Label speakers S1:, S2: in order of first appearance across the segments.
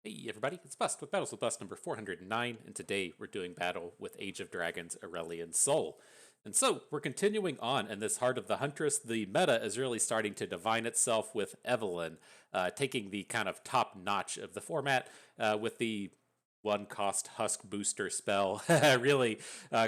S1: Hey everybody, it's Bust with Battles with Bust number 409, and today we're doing battle with Age of Dragons Aurelion Sol. And so, we're continuing on in this Heart of the Huntress. The meta is really starting to divine itself with Evelynn, taking the kind of top notch of the format with the one cost husk booster spell really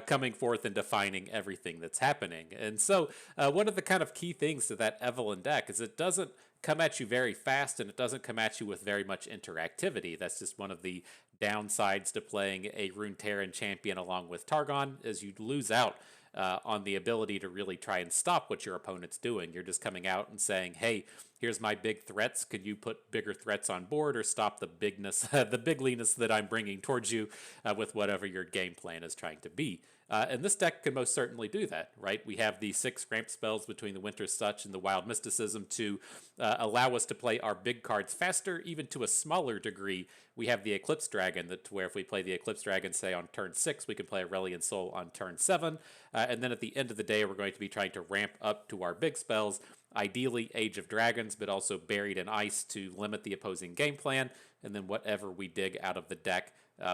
S1: coming forth and defining everything that's happening. And so, one of the kind of key things to that Evelynn deck is it doesn't come at you very fast and it doesn't come at you with very much interactivity. That's just one of the downsides to playing a Runeterran champion along with Targon, is you lose out on the ability to really try and stop what your opponent's doing. You're just coming out and saying, hey, here's my big threats. Could you put bigger threats on board or stop the bigness, the bigliness that I'm bringing towards you with whatever your game plan is trying to be? And this deck can most certainly do that, right? We have the 6 ramp spells between the Winter Such and the Wild Mysticism to allow us to play our big cards faster, even to a smaller degree. We have the Eclipse Dragon, that where if we play the Eclipse Dragon, say on turn 6, we can play Aurelion Sol on turn 7. And then at the end of the day, we're going to be trying to ramp up to our big spells, ideally Age of Dragons, but also Buried in Ice to limit the opposing game plan, and then whatever we dig out of the deck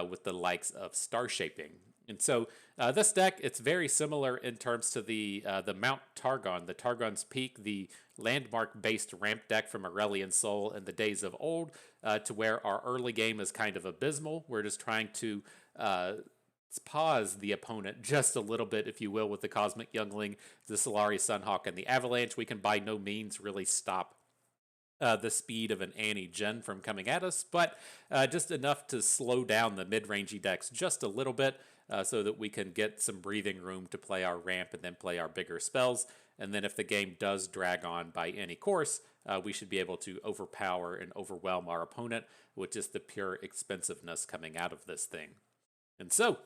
S1: with the likes of Star Shaping. And so this deck, it's very similar in terms to the Mount Targon, the Targon's Peak, the landmark-based ramp deck from Aurelion Sol in the days of old, to where our early game is kind of abysmal. We're just trying to pause the opponent just a little bit, if you will, with the Cosmic Youngling, the Solari Sunhawk, and the Avalanche. We can by no means really stop the speed of an Annie Gen from coming at us, but just enough to slow down the mid-rangey decks just a little bit so that we can get some breathing room to play our ramp and then play our bigger spells. And then if the game does drag on by any course, we should be able to overpower and overwhelm our opponent with just the pure expensiveness coming out of this thing. And so,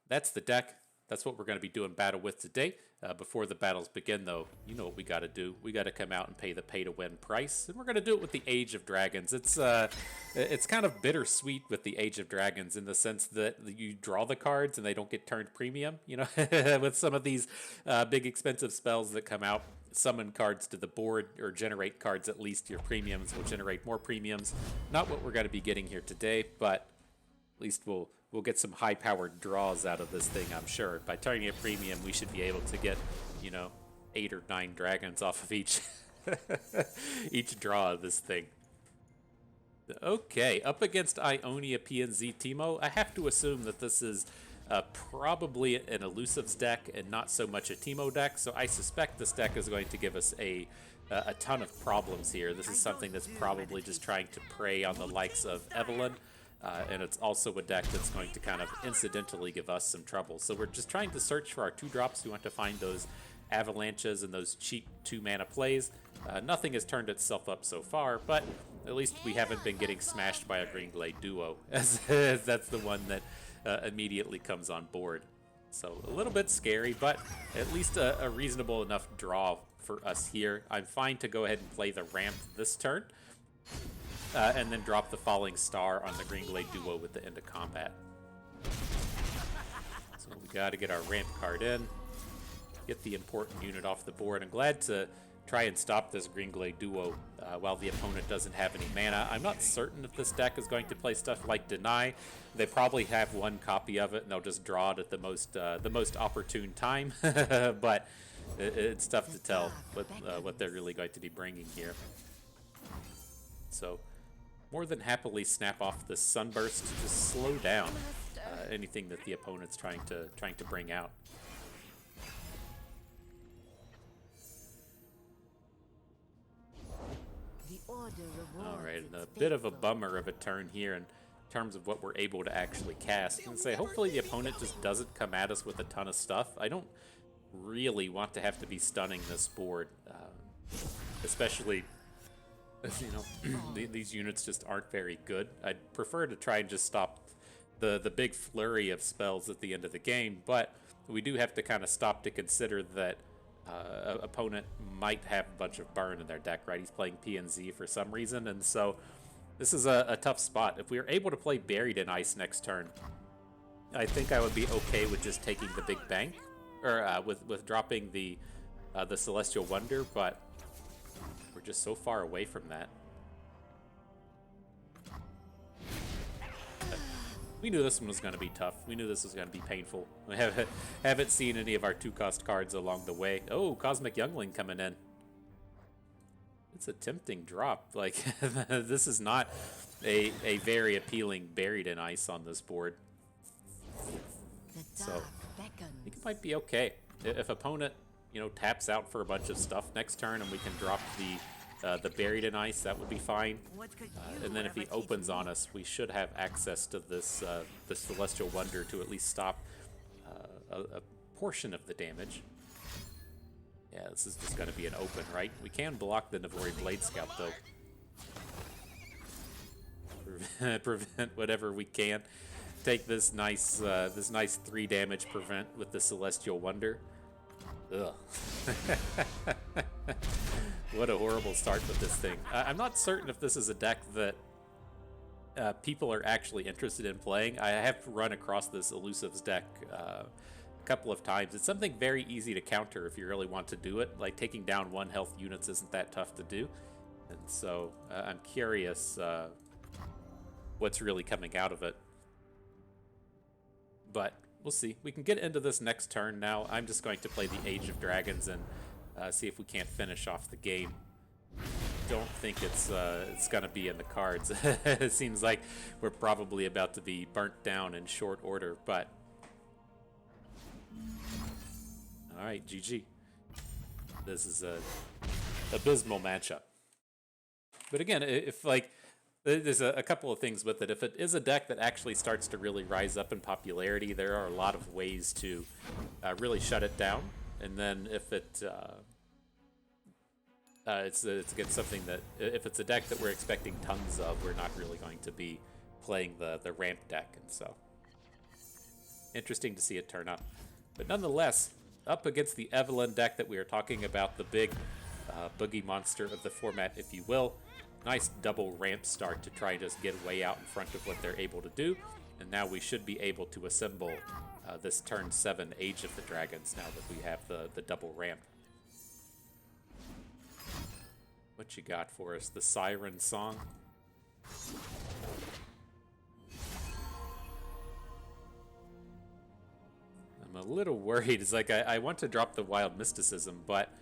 S1: that's the deck. That's what we're going to be doing battle with today. Before the battles begin, though, you know what we got to do. We got to come out and pay the pay-to-win price, and we're going to do it with the Age of Dragons. It's kind of bittersweet with the Age of Dragons in the sense that you draw the cards and they don't get turned premium. You know, with some of these big expensive spells that come out, summon cards to the board or generate cards, at least your premiums will generate more premiums. Not what we're going to be getting here today, but at least we'll get some high-powered draws out of this thing, I'm sure. By turning it premium, we should be able to get, 8 or 9 dragons off of each each draw of this thing. Okay, up against Ionia PNZ Teemo, I have to assume that this is probably an Elusives deck and not so much a Teemo deck, so I suspect this deck is going to give us a ton of problems here. This is something that's probably just trying to prey on the likes of Evelynn. And it's also a deck that's going to kind of incidentally give us some trouble. So we're just trying to search for our 2-drops. We want to find those avalanches and those cheap 2-mana plays. Nothing has turned itself up so far, but at least we haven't been getting smashed by a Green Glade duo, as that's the one that immediately comes on board. So a little bit scary, but at least a reasonable enough draw for us here. I'm fine to go ahead and play the ramp this turn. And then drop the Falling Star on the Green Glade duo with the end of combat. So we got to get our ramp card in, get the important unit off the board. I'm glad to try and stop this Green Glade duo while the opponent doesn't have any mana. I'm not certain if this deck is going to play stuff like Deny. They probably have one copy of it and they'll just draw it at the most opportune time. But it's tough to tell what they're really going to be bringing here. So more than happily snap off the Sunburst to just slow down anything that the opponent's trying to bring out. Alright, a bit of a bummer of a turn here in terms of what we're able to actually cast. And say, hopefully the opponent just doesn't come at us with a ton of stuff. I don't really want to have to be stunning this board, especially these units just aren't very good. I'd prefer to try and just stop the big flurry of spells at the end of the game, but we do have to kind of stop to consider that opponent might have a bunch of burn in their deck, right? He's playing PNZ for some reason, and so this is a tough spot. If we are able to play Buried in Ice next turn, I think I would be okay with just taking the big bank, or with dropping the Celestial Wonder, but we're just so far away from that. We knew this one was going to be tough. We knew this was going to be painful. We haven't seen any of our 2-cost cards along the way. Oh, Cosmic Youngling coming in. It's a tempting drop. Like, this is not a very appealing Buried in Ice on this board. So, I think it might be okay. If opponent, you know, taps out for a bunch of stuff next turn and we can drop the Buried in Ice, that would be fine. And then if he opens on us, we should have access to this the Celestial Wonder to at least stop a portion of the damage. Yeah, this is just going to be an open, right? We can block the Navori Blade Scout, though. Prevent whatever we can. Take this nice 3 damage prevent with the Celestial Wonder. Ugh. What a horrible start with this thing. I'm not certain if this is a deck that people are actually interested in playing. I have run across this Elusives deck a couple of times. It's something very easy to counter if you really want to do it. Like, taking down 1 health units isn't that tough to do. And so I'm curious what's really coming out of it. But we'll see. We can get into this next turn now. I'm just going to play the Age of Dragons and see if we can't finish off the game. Don't think it's going to be in the cards. It seems like we're probably about to be burnt down in short order, but... Alright, GG. This is a abysmal matchup. But again, if, like... There's a couple of things with it. If it is a deck that actually starts to really rise up in popularity, there are a lot of ways to really shut it down. And then if it's again something that, if it's a deck that we're expecting tons of, we're not really going to be playing the ramp deck. And so, interesting to see it turn up. But nonetheless, up against the Evelynn deck that we were talking about, the big boogie monster of the format, if you will. Nice double ramp start to try and just get way out in front of what they're able to do. And now we should be able to assemble this turn 7 Age of the Dragons now that we have the double ramp. What you got for us? The Siren Song? I'm a little worried. It's like I want to drop the Wild Mysticism, but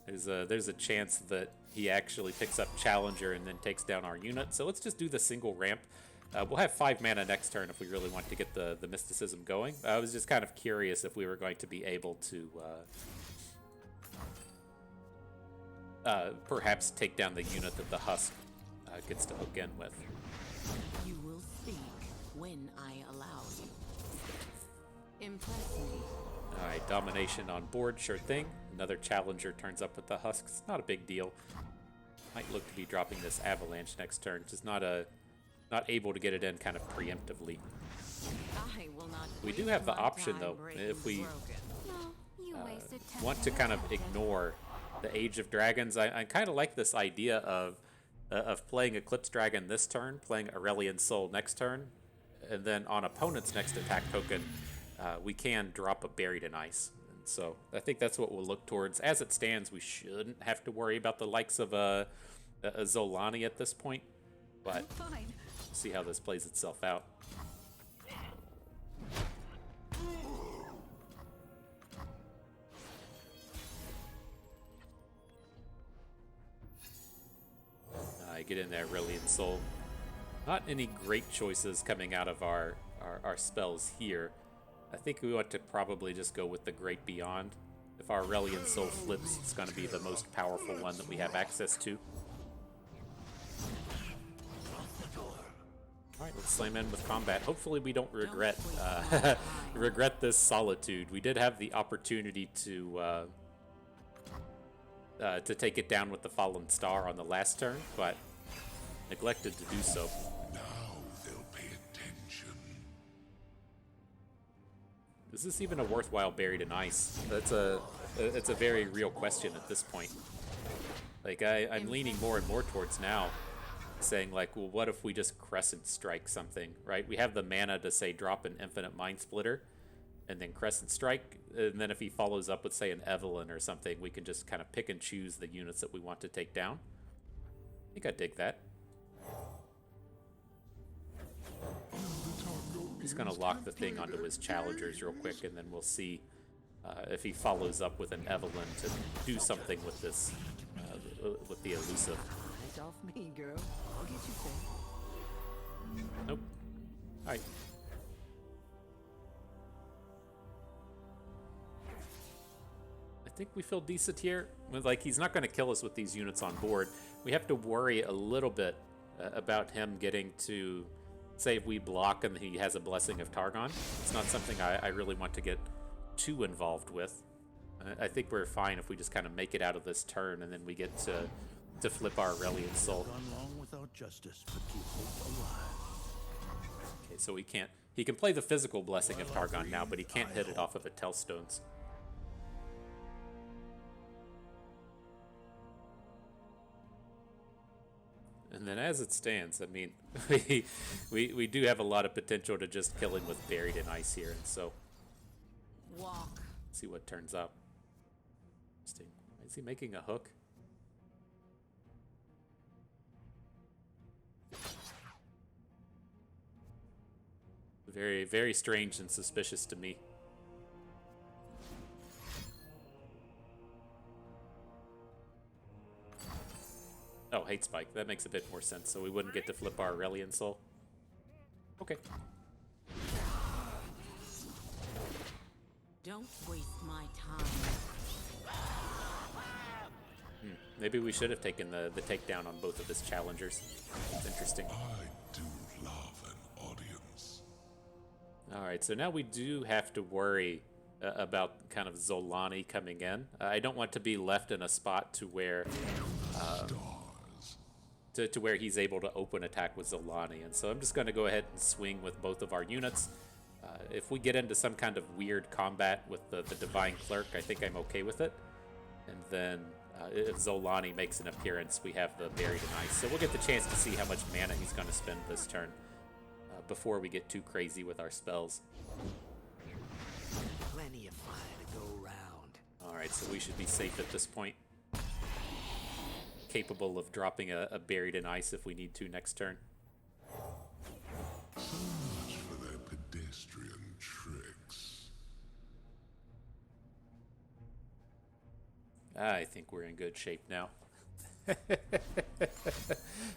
S1: there's a chance that he actually picks up Challenger and then takes down our unit. So let's just do the single ramp. We'll have 5 mana next turn if we really want to get the Mysticism going. I was just kind of curious if we were going to be able to perhaps take down the unit that the Husk gets to hook in with.
S2: You will speak when I allow you. Impress me.
S1: Alright, Domination on board, sure thing. Another Challenger turns up with the Husks. Not a big deal. Might look to be dropping this Avalanche next turn. Just not able to get it in kind of preemptively.
S2: I will not.
S1: We do have the option, though, if we want to kind of ignore the Age of Dragons. I kind of like this idea of playing Eclipse Dragon this turn, playing Aurelion Soul next turn, and then on opponent's next attack token, we can drop a Buried in Ice. And so I think that's what we'll look towards. As it stands, we shouldn't have to worry about the likes of a Zolani at this point, but we'll see how this plays itself out. Get in there, Aurelion Soul. Not any great choices coming out of our spells here. I think we want to probably just go with the Great Beyond. If our Aurelion Soul flips, it's going to be the most powerful one that we have access to. Alright, let's slam in with combat. Hopefully we don't regret regret this Solitude. We did have the opportunity to take it down with the Fallen Star on the last turn, but neglected to do so.
S3: Now they'll pay attention.
S1: Is this even a worthwhile Buried in Ice? It's a very real question at this point. Like, I'm leaning more and more towards now, saying like, well, what if we just Crescent Strike something, right? We have the mana to, say, drop an Infinite Mind Splitter, and then Crescent Strike, and then if he follows up with, say, an Evelynn or something, we can just kind of pick and choose the units that we want to take down. I think I dig that. He's going to lock the thing onto his challengers real quick, and then we'll see if he follows up with an Evelynn to do something with this, with the elusive.
S4: Eyes off me, girl. I'll get you fed.
S1: Nope. Alright. I think we feel decent here. Like, he's not going to kill us with these units on board. We have to worry a little bit about him getting to, say, if we block and he has a Blessing of Targon. It's not something I really want to get too involved with. I think we're fine if we just kind of make it out of this turn, and then we get to flip our Aurelion Soul.
S5: Gone long without justice, but keep hope alive.
S1: Okay, so he can play the physical Blessing of Targon now, but he can't hit it off of a Tellstones. And then as it stands, I mean, we do have a lot of potential to just kill him with Buried in Ice here, and so
S2: Walk.
S1: see what turns up. Interesting. Is he making a hook? Very, very strange and suspicious to me. Oh, Hate Spike. That makes a bit more sense. So we wouldn't get to flip our Aurelion Soul. Okay.
S2: Don't waste my time.
S1: Maybe we should have taken the takedown on both of his challengers. It's interesting.
S3: I do love an audience.
S1: Alright, so now we do have to worry about kind of Zolani coming in. I don't want to be left in a spot to where to where he's able to open attack with Zolani, and so I'm just going to go ahead and swing with both of our units. If we get into some kind of weird combat with the Divine Clerk, I think I'm okay with it. And then if Zolani makes an appearance, we have the Buried in Ice. So we'll get the chance to see how much mana he's going to spend this turn before we get too crazy with our spells.
S4: Plenty of fire to go round.
S1: Alright, so we should be safe at this point. Capable of dropping a Buried in Ice if we need to next turn.
S3: So much for their pedestrian tricks.
S1: I think we're in good shape now.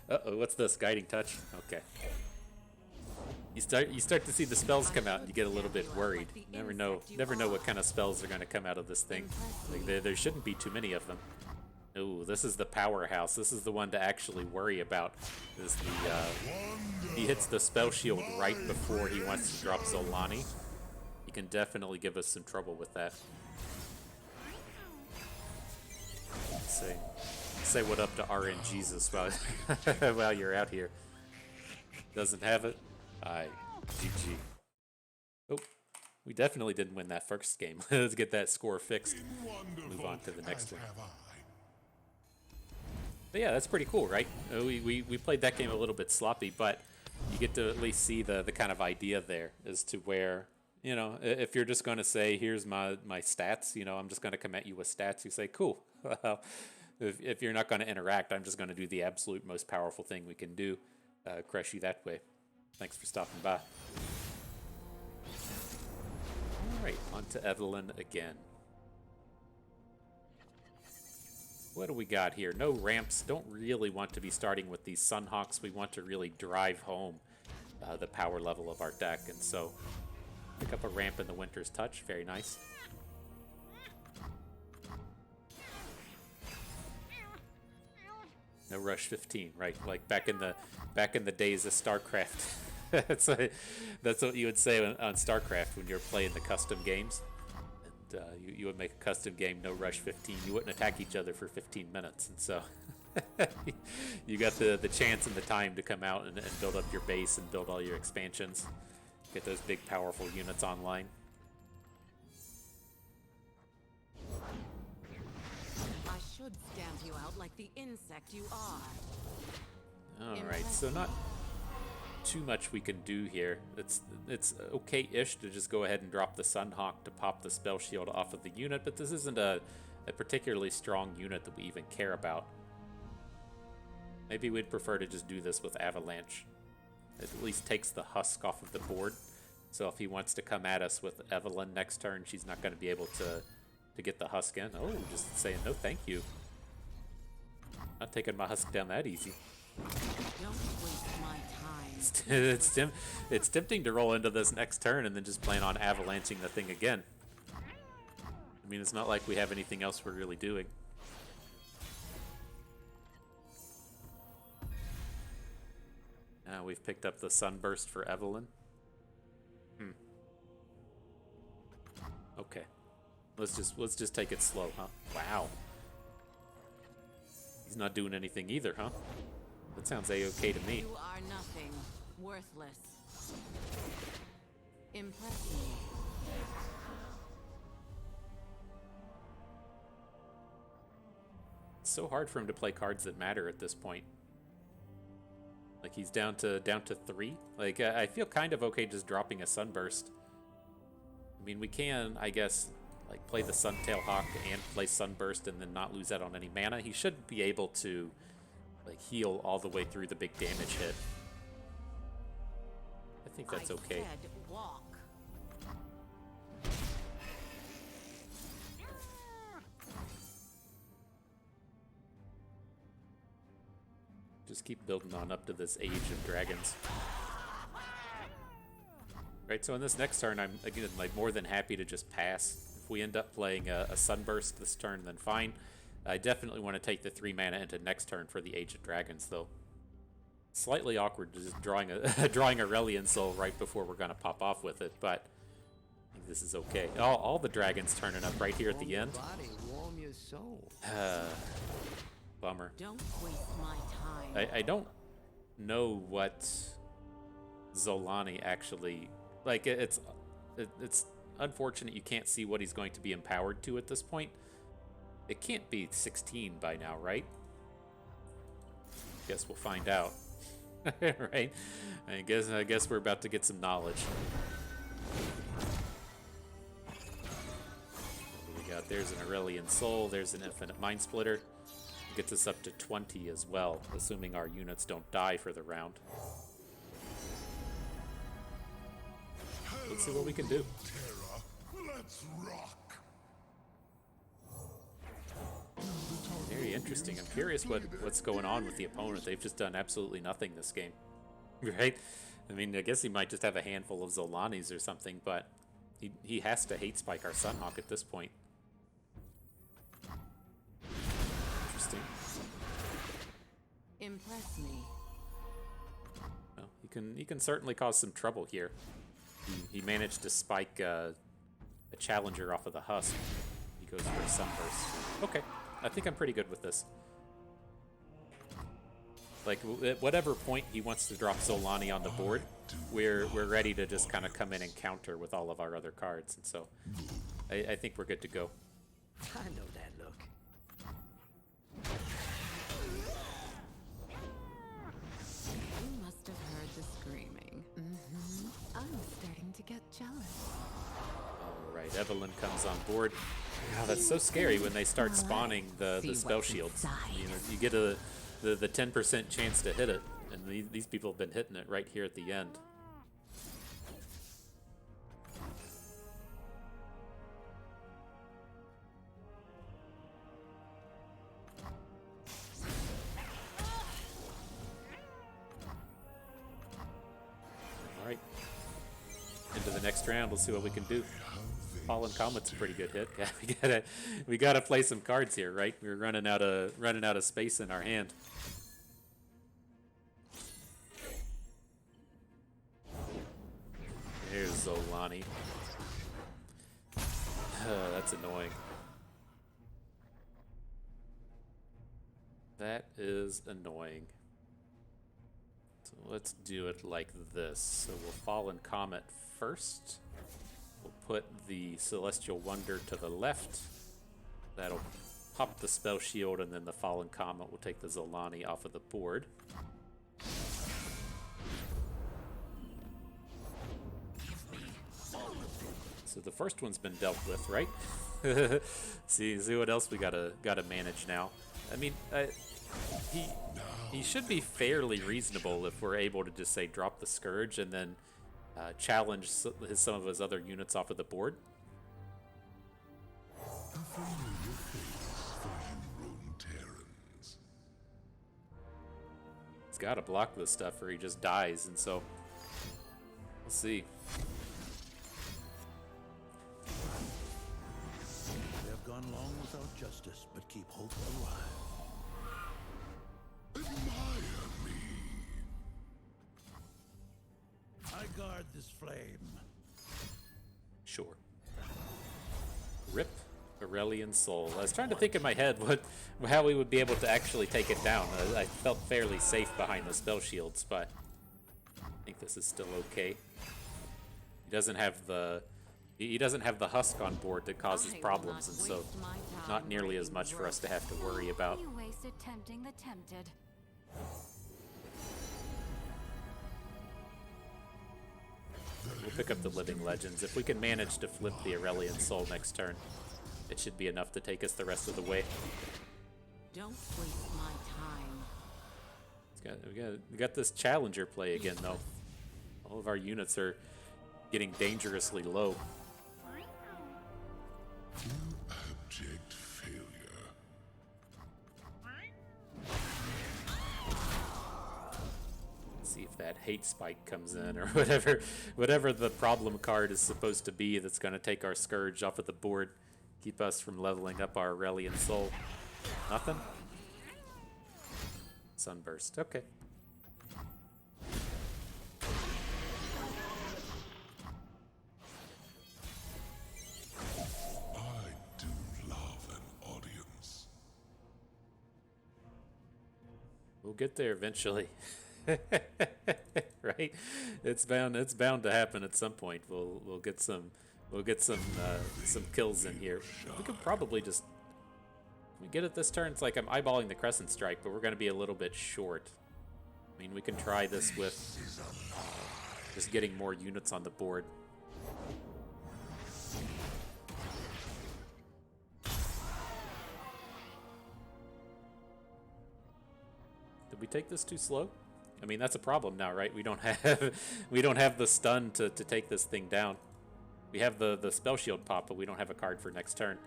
S1: Uh-oh, what's this? Guiding Touch? Okay. You start to see the spells come out and you get a little bit worried. Never know what kind of spells are going to come out of this thing. Like there shouldn't be too many of them. Ooh, this is the powerhouse. This is the one to actually worry about. He hits the spell shield right before he wants to drop Zolani. He can definitely give us some trouble with that. Say what up to RNGesus while you're out here. Doesn't have it? Aye, GG. Oh, we definitely didn't win that first game. Let's get that score fixed. Move on to the next one. But yeah, that's pretty cool, right? We played that game a little bit sloppy, but you get to at least see the kind of idea there as to where, you know, if you're just going to say, here's my stats, you know, I'm just going to come at you with stats, you say, cool. Well, if you're not going to interact, I'm just going to do the absolute most powerful thing we can do, crush you that way. Thanks for stopping by. Alright, on to Evelynn again. What do we got here? No ramps. Don't really want to be starting with these Sunhawks. We want to really drive home the power level of our deck. And so, pick up a ramp in the Winter's Touch. Very nice. No rush 15, right? Like back in the days of StarCraft. that's what you would say on StarCraft when you're playing the custom games. You would make a custom game, no rush 15. You wouldn't attack each other for 15 minutes. And so you got the chance and the time to come out and build up your base and build all your expansions. Get those big, powerful units online.
S2: I should stamp you out like the insect you are.
S1: Alright, so not too much we can do here. It's okay-ish to just go ahead and drop the Sunhawk to pop the spell shield off of the unit, but this isn't a particularly strong unit that we even care about. Maybe we'd prefer to just do this with Avalanche. It at least takes the husk off of the board. So if he wants to come at us with Evelynn next turn, she's not going to be able to get the husk in. Oh, just saying no thank you. Not taking my husk down that easy.
S2: Don't waste my time.
S1: It's tempting to roll into this next turn and then just plan on avalanching the thing again. I mean, it's not like we have anything else we're really doing. Now we've picked up the Sunburst for Evelynn. Okay. Let's just take it slow, huh? Wow. He's not doing anything either, huh? That sounds a-okay to me.
S2: You are nothing. Worthless. Impress me.
S1: It's so hard for him to play cards that matter at this point. Like he's down to 3. Like I feel kind of okay just dropping a Sunburst. I mean, we can, I guess, like play the Suntail Hawk and play Sunburst and then not lose out on any mana. He should be able to like heal all the way through the big damage hit. I think that's okay.
S2: I said walk.
S1: Just keep building on up to this Age of Dragons. Right, so in this next turn, I'm, again, like more than happy to just pass. If we end up playing a Sunburst this turn, then fine. I definitely want to take the 3 mana into next turn for the Age of Dragons, though. Slightly awkward just drawing a drawing Aurelion Soul right before we're going to pop off with it, but I think this is okay. All the dragons turning up right here at the end.
S4: Body, warm your soul.
S1: Bummer.
S2: Don't waste my time.
S1: I don't know what Zolani actually... Like, it's unfortunate you can't see what he's going to be empowered to at this point. It can't be 16 by now, right? Guess we'll find out. Right? I guess we're about to get some knowledge. What do we got? There's an Aurelion Soul. There's an Infinite Mind Splitter. Gets us up to 20 as well, assuming our units don't die for the round. Let's see what we can do.
S3: Let's rock.
S1: Very interesting. I'm curious what's going on with the opponent. They've just done absolutely nothing this game. Right? I mean, I guess he might just have a handful of Zolanis or something, but he has to hate spike our Sunhawk at this point. Interesting.
S2: Impress me.
S1: Well, he can certainly cause some trouble here. He managed to spike a challenger off of the husk. He goes for a Sunburst. Okay, I think I'm pretty good with this. Like, at whatever point he wants to drop Zolani on the board, we're ready to just kind of come in and counter with all of our other cards. And so I think we're good to go.
S4: I know that look.
S2: You must have heard the screaming. I'm starting to get jealous.
S1: Alright, Evelynn comes on board. Wow, that's so scary when they start spawning the spell shields. You know, you get the 10% chance to hit it, and these people have been hitting it right here at the end. Alright. Into the next round, we'll see what we can do. Fallen Comet's a pretty good hit. Yeah, we gotta play some cards here, right? We're running out of space in our hand. Here's Zolani. That's annoying. That is annoying. So let's do it like this. So we'll Fallen Comet first. We'll put the Celestial Wonder to the left. That'll pop the Spell Shield, and then the Fallen Comet will take the Zolani off of the board. So the first one's been dealt with, right? see what else we gotta manage now. I mean, he should be fairly reasonable if we're able to just say drop the Scourge and then challenge some of his other units off of the board.
S3: A familiar face for you Runeterrans.
S1: He's got to block this stuff or he just dies, and so we'll see.
S5: They have gone long without justice, but keep hope alive.
S3: Admire me.
S5: I guard this flame.
S1: Sure. Rip Aurelion Soul. I was trying to think in my head how we would be able to actually take it down. I felt fairly safe behind the spell shields, but I think this is still okay. He doesn't have the husk on board that causes problems, and so not nearly as much for us to have to worry about.
S6: You wasted tempting the tempted.
S1: We'll pick up the Living Legends. If we can manage to flip the Aurelion Soul next turn, it should be enough to take us the rest of the way.
S2: Don't waste my time.
S1: We got this Challenger play again, though. All of our units are getting dangerously low.
S3: You abject failure.
S1: See if that hate spike comes in, or whatever the problem card is supposed to be that's going to take our Scourge off of the board, keep us from leveling up our Aurelion Soul. Nothing? Sunburst, okay.
S3: I do love an audience.
S1: We'll get there eventually. Right? It's bound to happen at some point. We'll get some kills in here. We could probably just we get it this turn. It's like I'm eyeballing the Crescent Strike, but we're going to be a little bit short. I mean, we can try this with just getting more units on the board. Did we take this too slow? I mean, that's a problem now, right? We don't have the stun to take this thing down. We have the spell shield pop, but we don't have a card for next turn.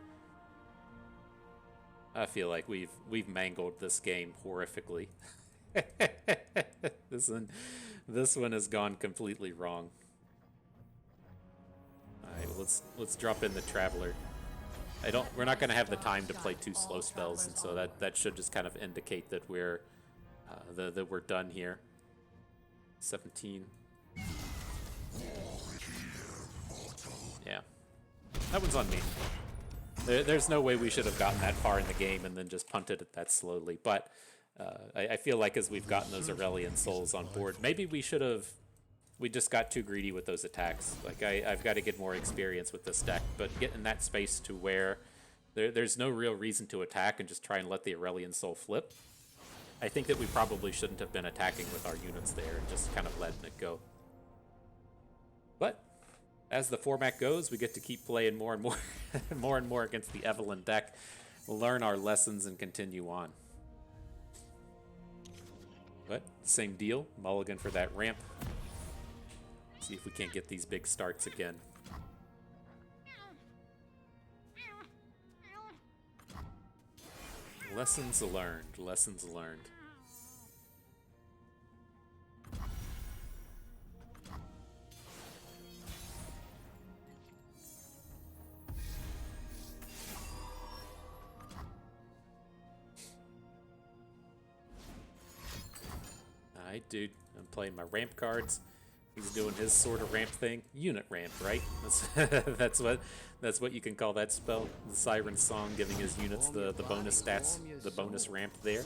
S1: I feel like we've mangled this game horrifically. This one has gone completely wrong. All right, let's drop in the Traveler. We're not going to have the time to play two slow spells, and so that should just kind of indicate that we're done here. 17. Yeah, that one's on me. There's no way we should have gotten that far in the game and then just punted it that slowly. But I feel like as we've gotten those Aurelion Souls on board, maybe we should have. We just got too greedy with those attacks. Like I've got to get more experience with this deck, but get in that space to where there's no real reason to attack and just try and let the Aurelion Soul flip. I think that we probably shouldn't have been attacking with our units there and just kind of letting it go. But as the format goes, we get to keep playing more and more, more and more against the Evelynn deck. We'll learn our lessons and continue on. But same deal, mulligan for that ramp. See if we can't get these big starts again. Lessons learned, lessons learned. Alright, dude, I'm playing my ramp cards. He's doing his sort of ramp thing. Unit ramp, right? That's what you can call that spell. The Siren Song giving his units the bonus stats, the bonus ramp there.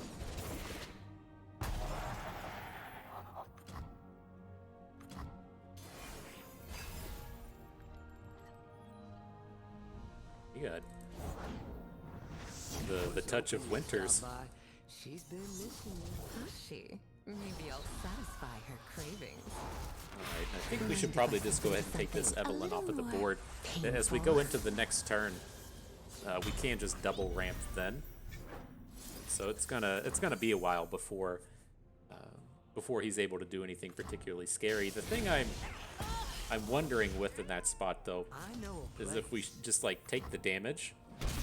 S1: You got the touch of Winters.
S4: She's been missing you.
S2: Has she? Maybe I'll satisfy her cravings.
S1: Alright, I think we should probably just go ahead and take this Evelynn off of the board. As we go into the next turn, we can just double ramp then. So it's gonna be a while before he's able to do anything particularly scary. The thing I'm I'm wondering within that spot though,
S4: I know a
S1: is
S4: place.
S1: if we just like take the damage,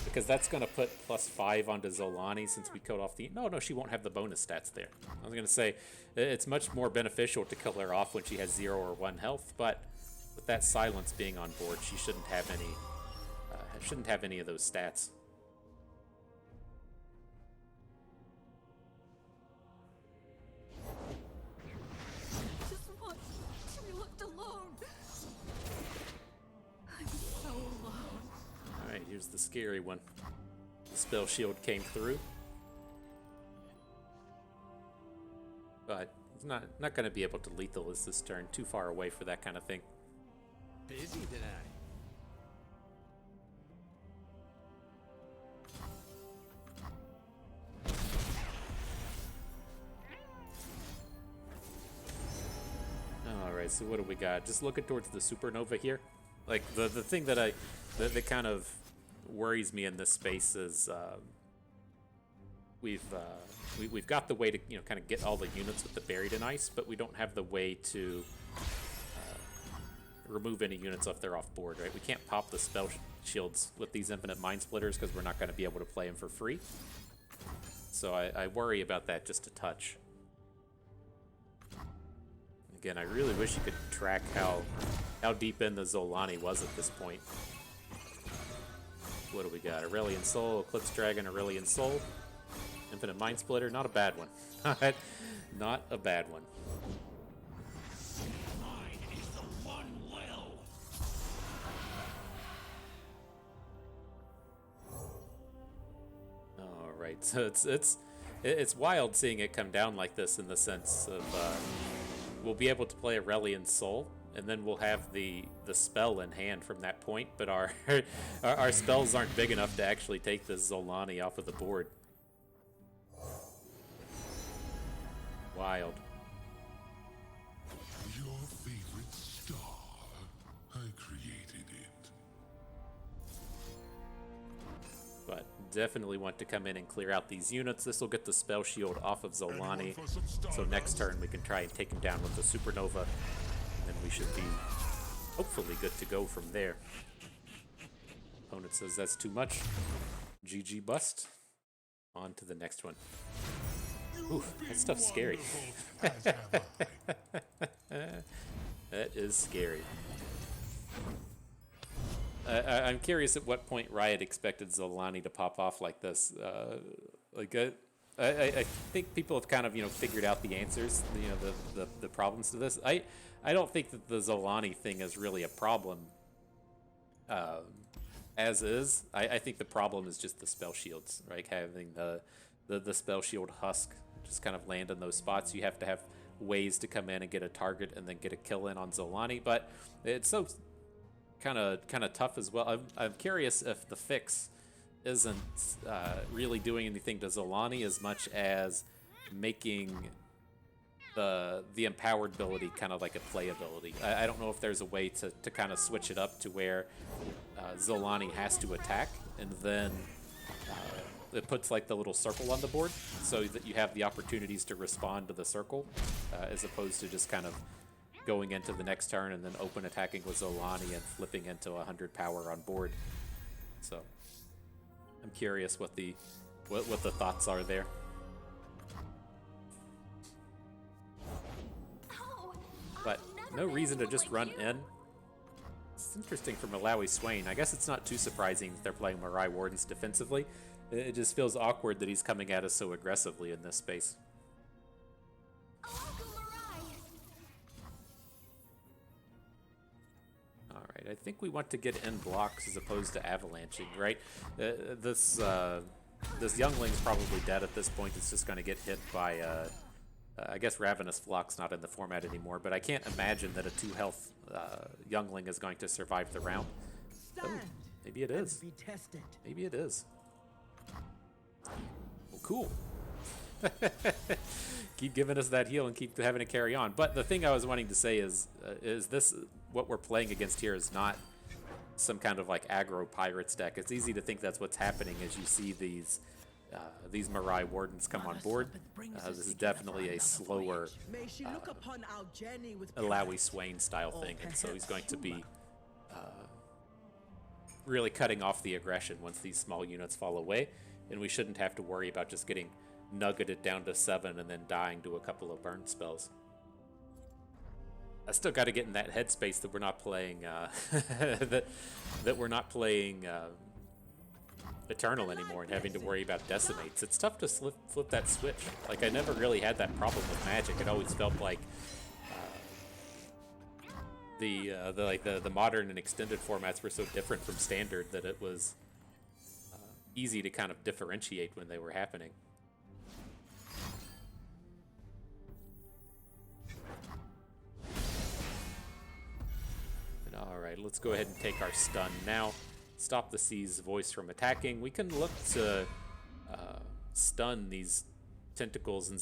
S1: because that's gonna put +5 onto Zolani since we killed off the. No, she won't have the bonus stats there. I was gonna say it's much more beneficial to kill her off when she has 0 or 1 health, but with that silence being on board, she shouldn't have any of those stats.
S6: Just want to be left alone. I'm so alone.
S1: Alright, here's the scary one. The spell shield came through. But it's not going to be able to lethal this turn. Too far away for that kind of thing.
S4: Busy tonight.
S1: Alright, so what do we got? Just looking towards the supernova here. Like, the thing that that kind of worries me in this space is we've got the way to, you know, kind of get all the units with the buried in ice, but we don't have the way to remove any units if they're off board, right? We can't pop the spell shields with these infinite mind splitters because we're not going to be able to play them for free. So I worry about that just a touch. Again, I really wish you could track how deep in the Zolani was at this point. What do we got? Aurelion Soul, Eclipse Dragon, Aurelion Soul, Infinite Mind Splitter. Not a bad one. Not a bad one. All right, so it's wild seeing it come down like this in the sense of we'll be able to play Aurelion Soul, and then we'll have the spell in hand from that point, but our our spells aren't big enough to actually take this Zolani off of the board. Wild.
S3: Your favorite star. I created it.
S1: But definitely want to come in and clear out these units. This will get the spell shield off of Zolani, so next turn we can try and take him down with the supernova, and then we should be hopefully good to go from there. Opponent says that's too much. GG bust. On to the next one. Ooh, that stuff's scary. That is scary. I'm curious at what point Riot expected Zolani to pop off like this. I think people have kind of, you know, figured out the answers, you know, the problems to this. I don't think that the Zolani thing is really a problem as is. I think the problem is just the spell shields, right? Having the spell shield husk just kind of land in those spots. You have to have ways to come in and get a target and then get a kill in on Zolani, but it's so kind of tough as well. I'm curious if the fix isn't really doing anything to Zolani as much as making the empowered ability kind of like a play ability. I don't know if there's a way to kind of switch it up to where Zolani has to attack, and then it puts like the little circle on the board so that you have the opportunities to respond to the circle, as opposed to just kind of going into the next turn and then open attacking with Zolani and flipping into 100 power on board. So I'm curious what the thoughts are there. But no reason to just run in. It's interesting from Illaoi Swain. I guess it's not too surprising that they're playing Mirai Wardens defensively. It just feels awkward that he's coming at us so aggressively in this space. Alright, I think we want to get in blocks as opposed to avalanching, right? This youngling's probably dead at this point. It's just going to get hit by, I guess Ravenous Flock's not in the format anymore, but I can't imagine that a 2-health youngling is going to survive the round. Oh, maybe it is.
S4: Be tested.
S1: Maybe it is. Well, cool. Keep giving us that heal and keep having it carry on. But the thing I was wanting to say is this what we're playing against here is not some kind of like aggro pirates deck. It's easy to think that's what's happening as you see these these Mirai Wardens come on board. This is definitely a slower
S4: May she look upon our journey with
S1: Illaoi Swain style thing, and so he's going to be really cutting off the aggression once these small units fall away, and we shouldn't have to worry about just getting nuggeted down to 7 and then dying to a couple of burn spells. I still got to get in that headspace that we're not playing that we're not playing Eternal anymore and having to worry about decimates. It's tough to flip that switch. Like, I never really had that problem with Magic. It always felt like the modern and extended formats were so different from standard that it was easy to kind of differentiate when they were happening. All right, let's go ahead and take our stun now. Stop the Sea's voice from attacking. We can look to stun these tentacles and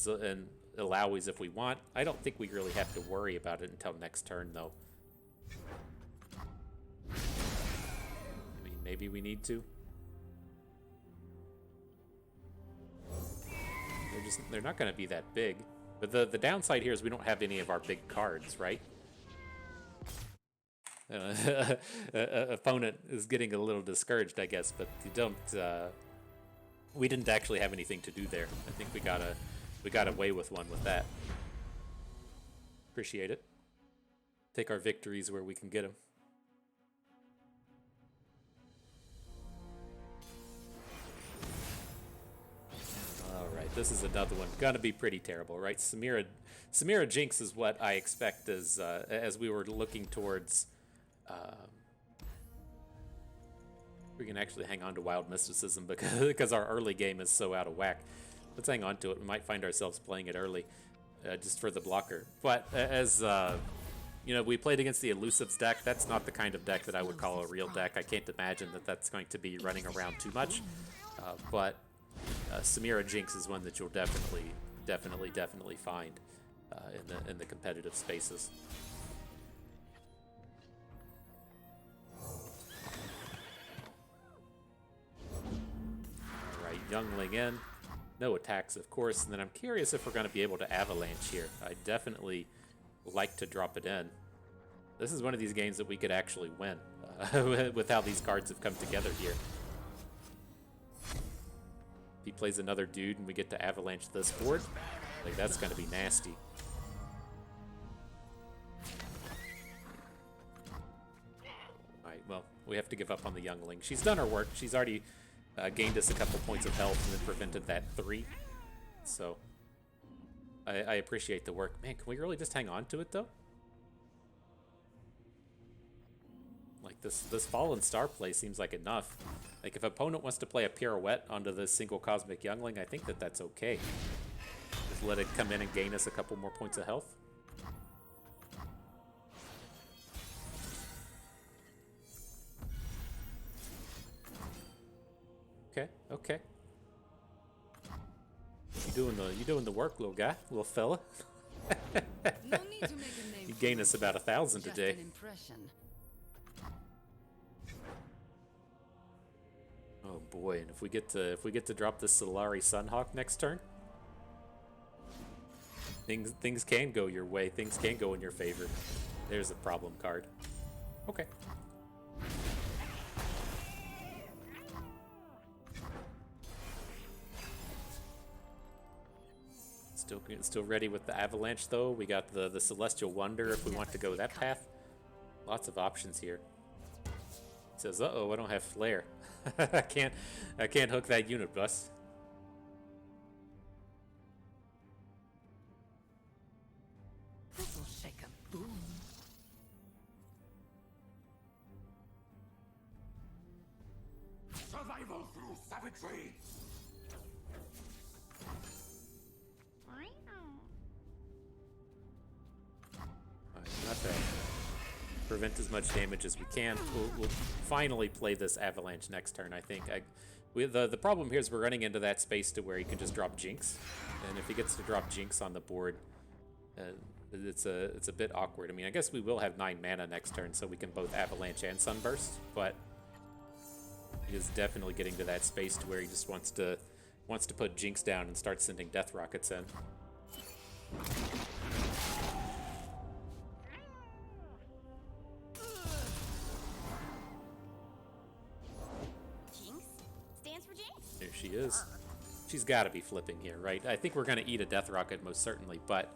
S1: Illaois if we want. I don't think we really have to worry about it until next turn, though. I mean, maybe we need to. They're not going to be that big. But the downside here is we don't have any of our big cards, right? Opponent is getting a little discouraged, I guess, but you don't. We didn't actually have anything to do there. I think we got away with one with that. Appreciate it. Take our victories where we can get them. All right, this is another one. Gonna be pretty terrible, right? Samira Jinx is what I expect as we were looking towards. We can actually hang on to Wild Mysticism because our early game is so out of whack. Let's hang on to it. We might find ourselves playing it early just for the blocker. But as you know, we played against the Elusives deck. That's not the kind of deck that I would call a real deck. I can't imagine that that's going to be running around too much. But Samira Jinx is one that you'll definitely find in the competitive spaces. Youngling in, no attacks, of course, and then I'm curious if we're going to be able to avalanche here. I definitely like to drop it in. This is one of these games that we could actually win with how these cards have come together here. If he plays another dude and we get to avalanche this board, like, that's going to be nasty. Alright, well, we have to give up on the Youngling. She's done her work. She's already gained us a couple points of health and then prevented that 3. So I appreciate the work. Man, can we really just hang on to it, though? Like, this Fallen Star play seems like enough. Like, if opponent wants to play a pirouette onto this single Cosmic Youngling, I think that that's okay. Just let it come in and gain us a couple more points of health. Okay. You doing the work, little guy, little fella.
S6: No need to make a name
S1: You
S6: for
S1: gain us about 1,000
S6: just
S1: today.
S6: an impression.
S1: Oh boy! And if we get to drop this Solari Sunhawk next turn, things can go your way. Things can go in your favor. There's a problem card. Okay. Still ready with the Avalanche, though. We got the Celestial Wonder if we want to go that path. Lots of options here. It says, uh-oh, I don't have Flare. I can't hook that unit bus.
S6: This'll shake a boom.
S3: Survival through savagery!
S1: Not bad. Prevent as much damage as we can. We'll finally play this Avalanche next turn, I think. The problem here is we're running into that space to where he can just drop Jinx. And if he gets to drop Jinx on the board, it's a bit awkward. I mean, I guess we will have 9 mana next turn, so we can both Avalanche and Sunburst, but he is definitely getting to that space to where he just wants to wants to put Jinx down and start sending death rockets in.
S6: Jinx stands for Jinx.
S1: There she is. She's got to be flipping here, right? I think we're going to eat a death rocket most certainly, but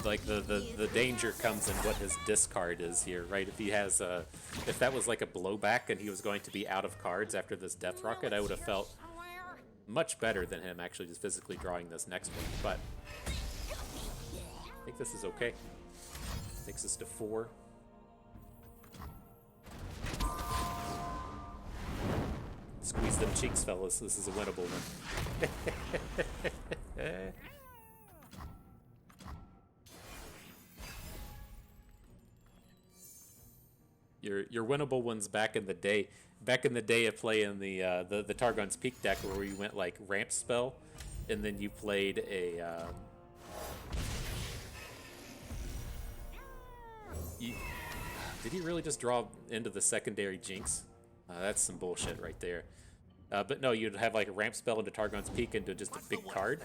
S1: like the danger comes in what his discard is here, right? If he has if that was like a blowback and he was going to be out of cards after this death rocket, I would have felt much better than him actually just physically drawing this next one. But I think this is okay. Takes us to 4. Squeeze them cheeks, fellas. This is a winnable one. Your winnable ones back in the day. Back in the day of playing the Targon's Peak deck, where you went like ramp spell, and then you played a. Did he really just draw into the secondary Jinx? That's some bullshit right there. But no, you'd have like a ramp spell into Targon's Peak into just a big card.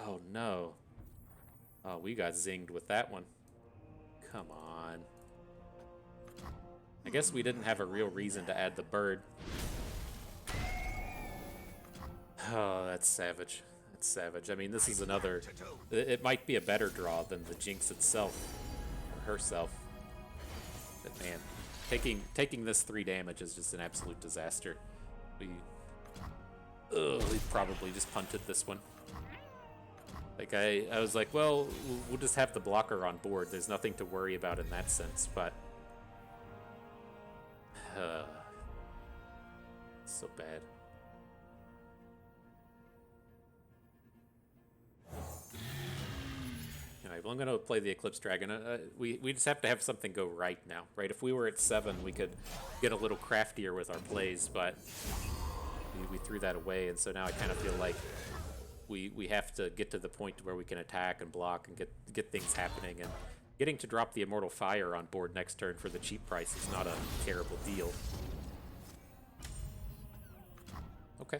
S1: Oh no. Oh, we got zinged with that one. Come on. I guess we didn't have a real reason to add the bird. Oh, that's savage. That's savage. I mean, this is another... It might be a better draw than the Jinx itself. Or herself. But man, taking this 3 damage is just an absolute disaster. We probably just punted this one. Like, I was like, well, we'll just have the blocker on board. There's nothing to worry about in that sense, but... so bad. Alright, well, I'm going to play the Eclipse Dragon. We just have to have something go right now, right? If we were at 7, we could get a little craftier with our plays, but we threw that away, and so now I kind of feel like we have to get to the point where we can attack and block and get things happening, and getting to drop the Immortal Fire on board next turn for the cheap price is not a terrible deal. Okay.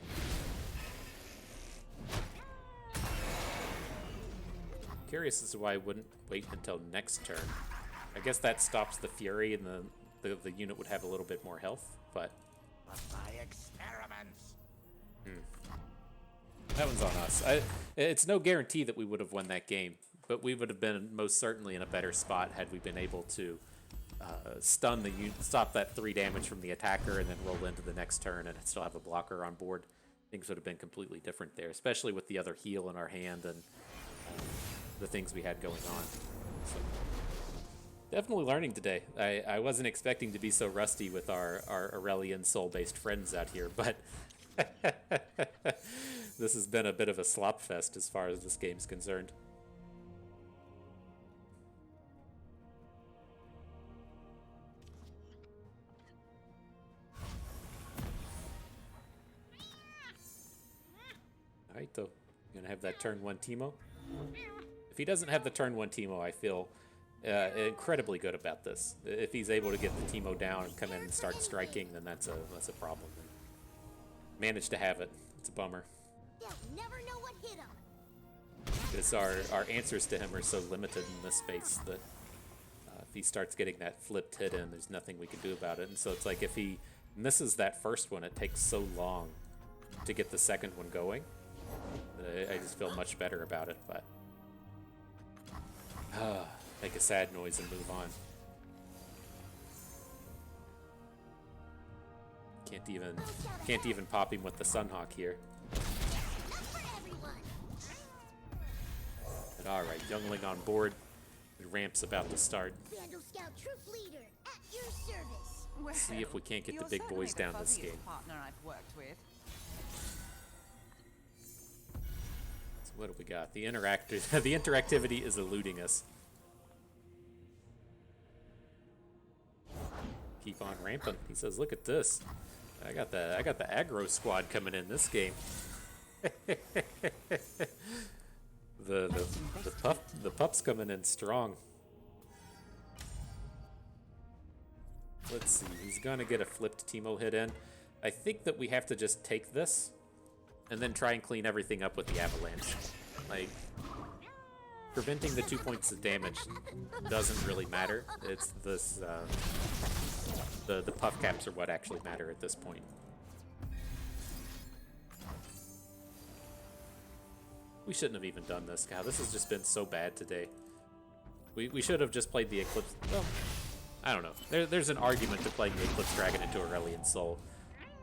S1: Curious as to why I wouldn't wait until next turn. I guess that stops the Fury and the unit would have a little bit more health, but...
S5: My experiments.
S1: That one's on us. It's no guarantee that we would have won that game, but we would have been most certainly in a better spot had we been able to stun the unit, stop that 3 damage from the attacker, and then roll into the next turn and still have a blocker on board. Things would have been completely different there, especially with the other heal in our hand and the things we had going on. So, definitely learning today. I wasn't expecting to be so rusty with our Aurelion soul-based friends out here, but this has been a bit of a slop fest as far as this game's concerned. Alright, though. Gonna have that turn 1 Teemo. If he doesn't have the turn 1 Teemo, I feel incredibly good about this. If he's able to get the Teemo down and come in and start striking, then that's a problem. Managed to have it. It's a bummer.
S6: They'll never know what hit 'em.
S1: Because our answers to him are so limited in this space that if he starts getting that flipped hit in, there's nothing we can do about it. And so it's like if he misses that first one, it takes so long to get the second one going. I just feel much better about it, but make a sad noise and move on. Can't even pop him with the Sunhawk here. But all right, Youngling on board. The ramp's about to start.
S6: Vandal Scout troop leader at your service.
S2: Well,
S1: See if we can't get
S2: you're
S1: the big
S2: certainly
S1: boys
S2: the
S1: down this
S2: fuzziest
S1: game.
S2: partner I've worked with.
S1: So what do we got? The interactivity is eluding us. Keep on ramping. He says, "Look at this. I got the aggro squad coming in this game." the pup's coming in strong. Let's see. He's gonna get a flipped Teemo hit in. I think that we have to just take this and then try and clean everything up with the avalanche. Like, preventing the 2 points of damage doesn't really matter. It's this, the puff caps are what actually matter at this point. We shouldn't have even done this. God, this has just been so bad today. We should have just played the Eclipse. Well, I don't know. There's an argument to playing the Eclipse Dragon into Aurelion Soul.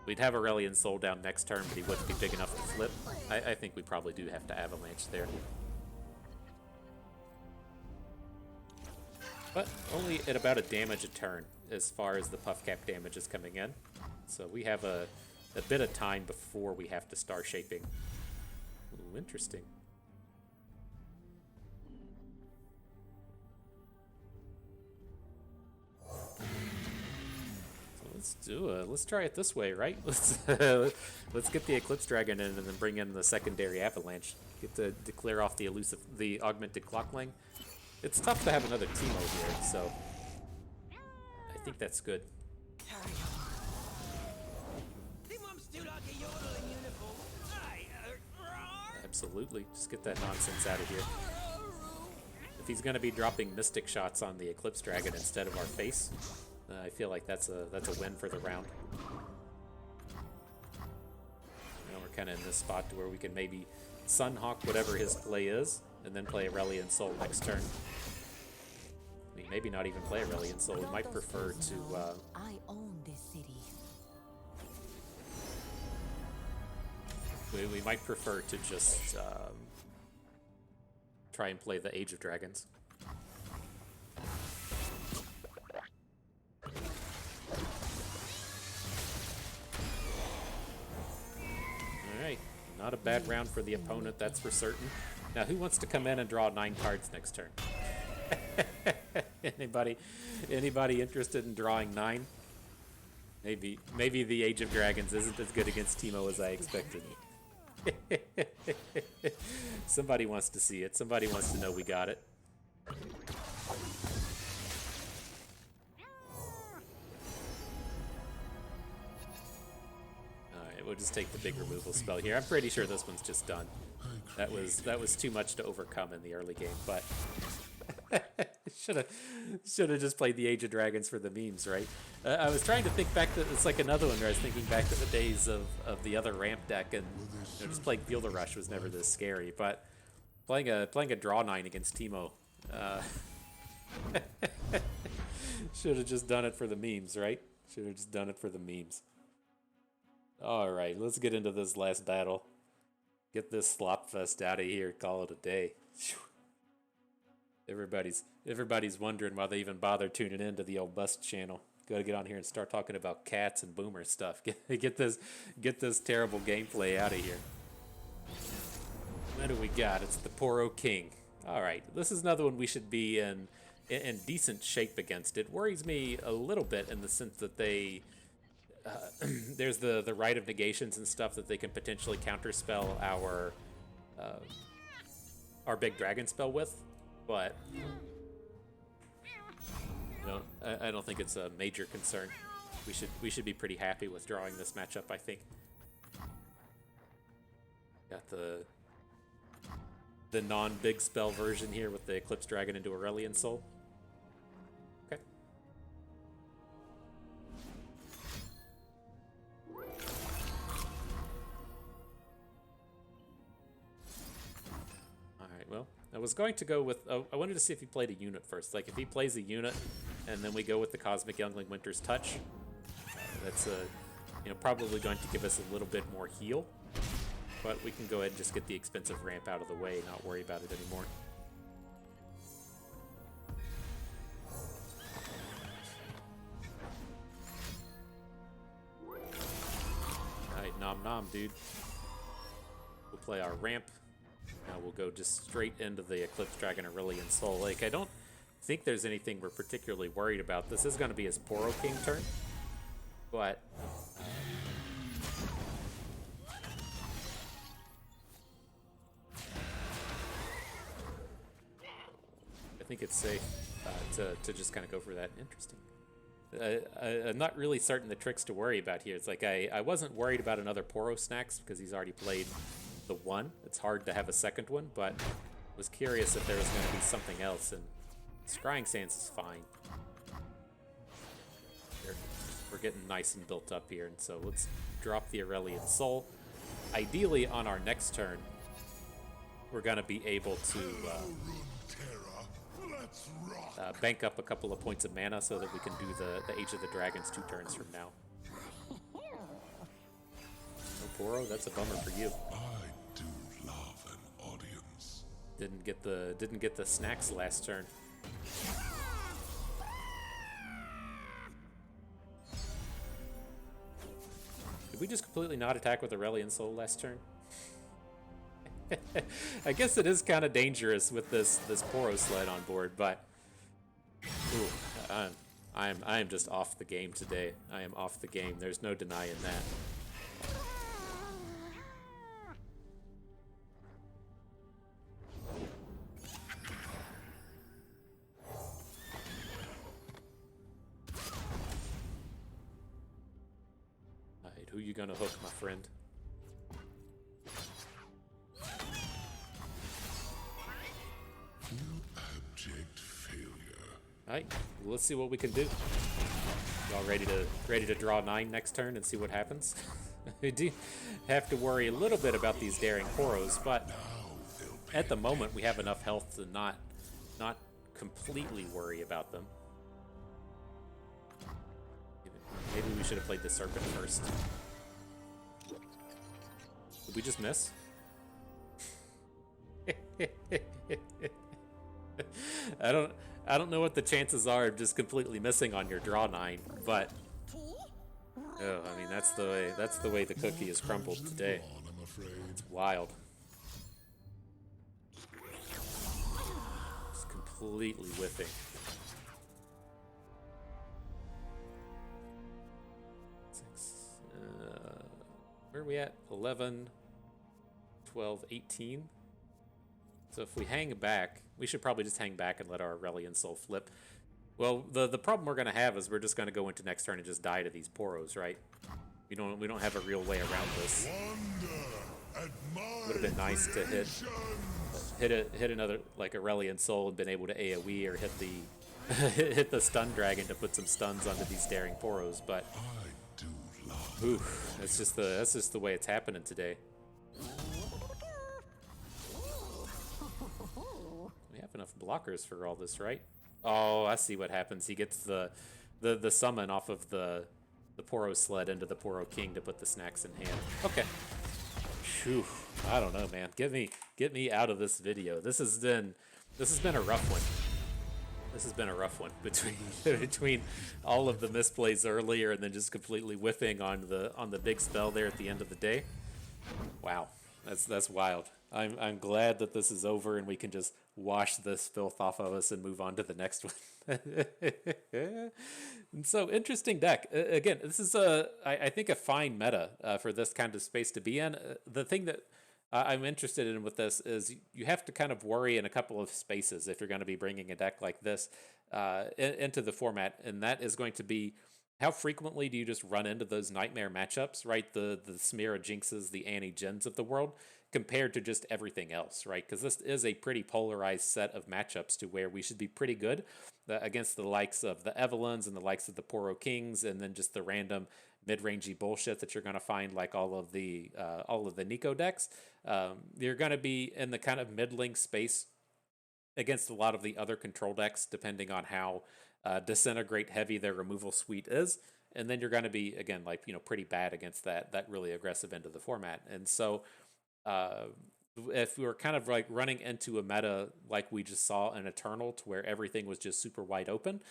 S1: We'd have Aurelion Soul down next turn, but he wouldn't be big enough to flip. I think we probably do have to Avalanche there. But only at about a damage a turn as far as the puff cap damage is coming in. So we have a bit of time before we have to start shaping. Ooh, interesting. Let's try it this way, right? Let's get the Eclipse Dragon in and then bring in the secondary Avalanche. Get to clear off the augmented Clockling. It's tough to have another Teemo here, so I think that's good. Absolutely, just get that nonsense out of here. If he's going to be dropping Mystic shots on the Eclipse Dragon instead of our face, I feel like that's a win for the round. Now we're kind of in this spot to where we can maybe Sunhawk whatever his play is, and then play Aurelion Soul next turn. I mean, maybe not even play Aurelion Soul. We might prefer to.
S2: I own this city.
S1: We might prefer to just try and play the Age of Dragons. Alright, not a bad round for the opponent, that's for certain. Now, who wants to come in and draw 9 cards next turn? Anybody interested in drawing 9? Maybe the Age of Dragons isn't as good against Teemo as I expected. Somebody wants to see it. Somebody wants to know we got it. Alright, we'll just take the big removal spell here. I'm pretty sure this one's just done. That was too much to overcome in the early game, but should have just played the Age of Dragons for the memes, right? I was trying to think back to, it's like another one where I was thinking back to the days of the other ramp deck, and just playing Field of Rush was never this scary, but playing a draw 9 against Teemo, should have just done it for the memes, right? Should have just done it for the memes. All right, let's get into this last battle. Get this slop fest out of here. Call it a day. Everybody's wondering why they even bother tuning into the old Bust channel. Got to get on here and start talking about cats and boomer stuff. Get this terrible gameplay out of here. What do we got? It's the Poro King. All right, this is another one we should be in decent shape against. It worries me a little bit in the sense that they there's the Rite of Negations and stuff that they can potentially counterspell our big dragon spell with, but I don't think it's a major concern. We should be pretty happy with drawing this matchup, I think. Got the non-big spell version here with the Eclipse Dragon into Aurelion Soul. Okay. Alright, well, I was going to go with... I wanted to see if he played a unit first. Like, if he plays a unit, and then we go with the Cosmic Youngling Winter's Touch, that's probably going to give us a little bit more heal. But we can go ahead and just get the expensive ramp out of the way and not worry about it anymore. Alright, nom nom, dude. We'll play our ramp. Now we'll go just straight into the Eclipse Dragon Aurelion Soul Lake. I don't think there's anything we're particularly worried about. This is going to be his Poro King turn. But... I think it's safe to just kind of go for that. Interesting. I'm not really certain the tricks to worry about here. It's like I wasn't worried about another Poro snacks because he's already played the one. It's hard to have a second one, but was curious if there was going to be something else, and Scrying Sands is fine. We're getting nice and built up here, and so let's drop the Aurelion Soul. Ideally, on our next turn, we're going to be able to bank up a couple of points of mana so that we can do the Age of the Dragons 2 turns from now. Oh, Poro, that's a bummer for you.
S3: I do love an audience.
S1: Didn't get the snacks last turn. Did we just completely not attack with Aurelion Soul last turn? I guess it is kind of dangerous with this Poro sled on board, but ooh, I am just off the game today. I am off the game. There's no denying that. Alright, who you gonna hook, my friend?
S3: Abject failure.
S1: Alright, well, let's see what we can do. Y'all ready to draw 9 next turn and see what happens? We do have to worry a little bit about these daring Poros, but at the moment we have enough health to not completely worry about them. Maybe we should have played the Serpent first. Did we just miss? I don't know what the chances are of just completely missing on your draw 9, but oh, I mean that's the way the cookie is crumbled today.
S3: I'm afraid.
S1: It's wild. It's completely whiffing. Where are we at? 11, 12, 18. So if we hang back, we should probably just hang back and let our Aurelion Soul flip. Well, the problem we're going to have is we're just going to go into next turn and just die to these Poros, right? We don't have a real way around this. Would have been nice to hit another like Aurelion Soul and been able to AoE or hit the hit the stun dragon to put some stuns onto these daring Poros, but ooh, that's just the way it's happening today. We have enough blockers for all this, right? Oh, I see what happens. He gets the summon off of the Poro sled into the Poro King to put the snacks in hand. Okay. Phew. I don't know, man. Get me out of this video. This has been a rough one. This has been a rough one between all of the misplays earlier and then just completely whiffing on the big spell there at the end of the day. Wow, that's wild. I'm glad that this is over and we can just wash this filth off of us and move on to the next one. And so interesting deck. Again, this is I think a fine meta for this kind of space to be in. The thing that I'm interested in with this is you have to kind of worry in a couple of spaces if you're going to be bringing a deck like this into the format, and that is going to be how frequently do you just run into those nightmare matchups, right? The Samira Jinxes, the Annie Jins of the world, compared to just everything else, right? Because this is a pretty polarized set of matchups to where we should be pretty good against the likes of the Evelynns and the likes of the Poro Kings, and then just the random mid-rangey bullshit that you're going to find like all of the Nico decks. You're going to be in the kind of middling space against a lot of the other control decks, depending on how disintegrate heavy their removal suite is. And then you're going to be, again, like, pretty bad against that really aggressive end of the format. And so if we were kind of like running into a meta like we just saw in Eternal to where everything was just super wide open,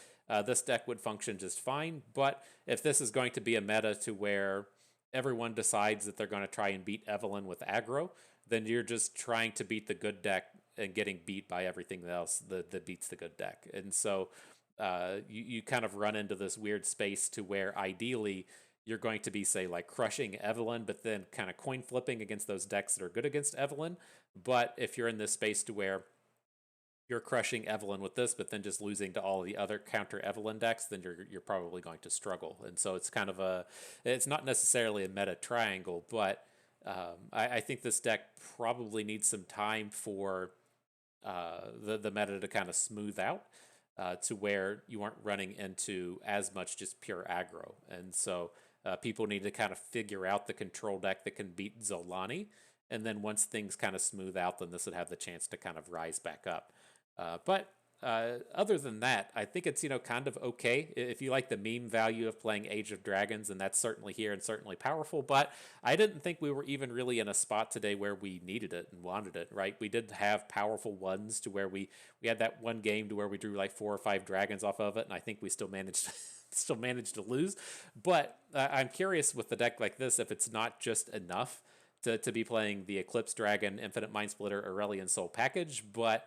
S1: this deck would function just fine. But if this is going to be a meta to where everyone decides that they're going to try and beat Evelynn with aggro, then you're just trying to beat the good deck and getting beat by everything else that beats the good deck. And so you kind of run into this weird space to where ideally you're going to be, say, like crushing Evelynn, but then kind of coin flipping against those decks that are good against Evelynn. But if you're in this space to where you're crushing Evelynn with this, but then just losing to all the other counter Evelynn decks, then you're probably going to struggle. And so it's kind of it's not necessarily a meta triangle, but I think this deck probably needs some time for the meta to kind of smooth out to where you aren't running into as much just pure aggro. And so people need to kind of figure out the control deck that can beat Zolani. And then once things kind of smooth out, then this would have the chance to kind of rise back up. But other than that, I think it's, kind of okay. If you like the meme value of playing Age of Dragons, and that's certainly here and certainly powerful, but I didn't think we were even really in a spot today where we needed it and wanted it, right? We did have powerful ones to where we had that one game to where we drew like 4 or 5 dragons off of it, and I think we still managed to lose. But I'm curious with the deck like this, if it's not just enough to be playing the Eclipse Dragon, Infinite Mind Splitter, Aurelion Soul package, but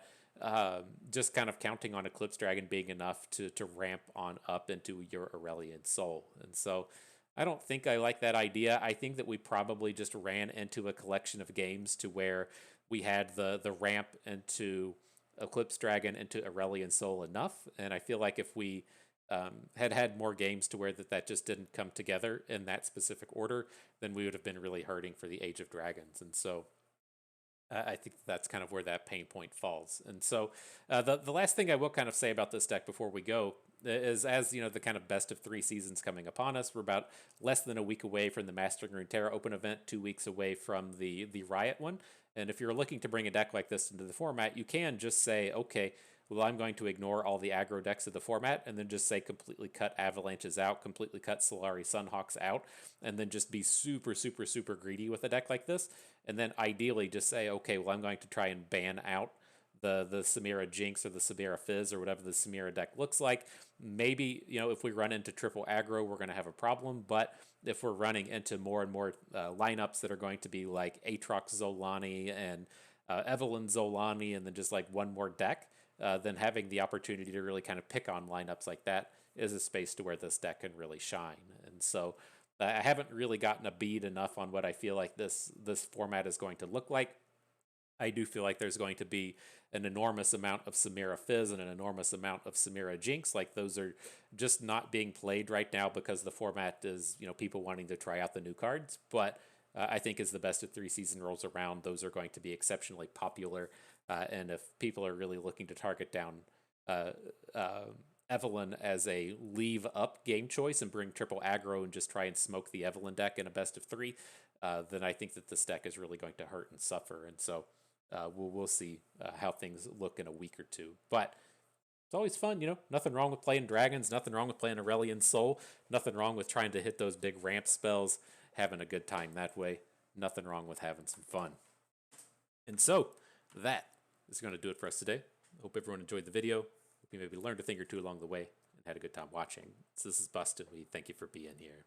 S1: just kind of counting on Eclipse Dragon being enough to ramp on up into your Aurelion Soul. And so I don't think I like that idea. I think that we probably just ran into a collection of games to where we had the ramp into Eclipse Dragon into Aurelion Soul enough. And I feel like if we had more games to where that just didn't come together in that specific order, then we would have been really hurting for the Age of Dragons. And so I think that's kind of where that pain point falls. And so the last thing I will kind of say about this deck before we go is, as the kind of best of 3 seasons coming upon us, we're about less than a week away from the Mastering Runeterra Open event, 2 weeks away from the Riot one. And if you're looking to bring a deck like this into the format, you can just say, okay, well, I'm going to ignore all the aggro decks of the format and then just say completely cut Avalanches out, completely cut Solari Sunhawks out, and then just be super, super, super greedy with a deck like this. And then ideally just say, okay, well, I'm going to try and ban out the Samira Jinx or the Samira Fizz or whatever the Samira deck looks like. Maybe, if we run into triple aggro, we're going to have a problem. But if we're running into more and more lineups that are going to be like Aatrox Zolani and Evelynn Zolani and then just like one more deck, then having the opportunity to really kind of pick on lineups like that is a space to where this deck can really shine. And so I haven't really gotten a bead enough on what I feel like this format is going to look like. I do feel like there's going to be an enormous amount of Samira Fizz and an enormous amount of Samira Jinx. Like those are just not being played right now because the format is, people wanting to try out the new cards. But I think as the best of 3 season rolls around, those are going to be exceptionally popular. And if people are really looking to target down Evelynn as a leave up game choice and bring triple aggro and just try and smoke the Evelynn deck in a best of 3, then I think that this deck is really going to hurt and suffer. And so we'll see how things look in a week or two. But it's always fun, nothing wrong with playing dragons, nothing wrong with playing Aurelion Soul, nothing wrong with trying to hit those big ramp spells, having a good time that way, nothing wrong with having some fun. And so that is going to do it for us today. Hope everyone enjoyed the video. Hope you maybe learned a thing or two along the way and had a good time watching. So this is Bustin. We thank you for being here.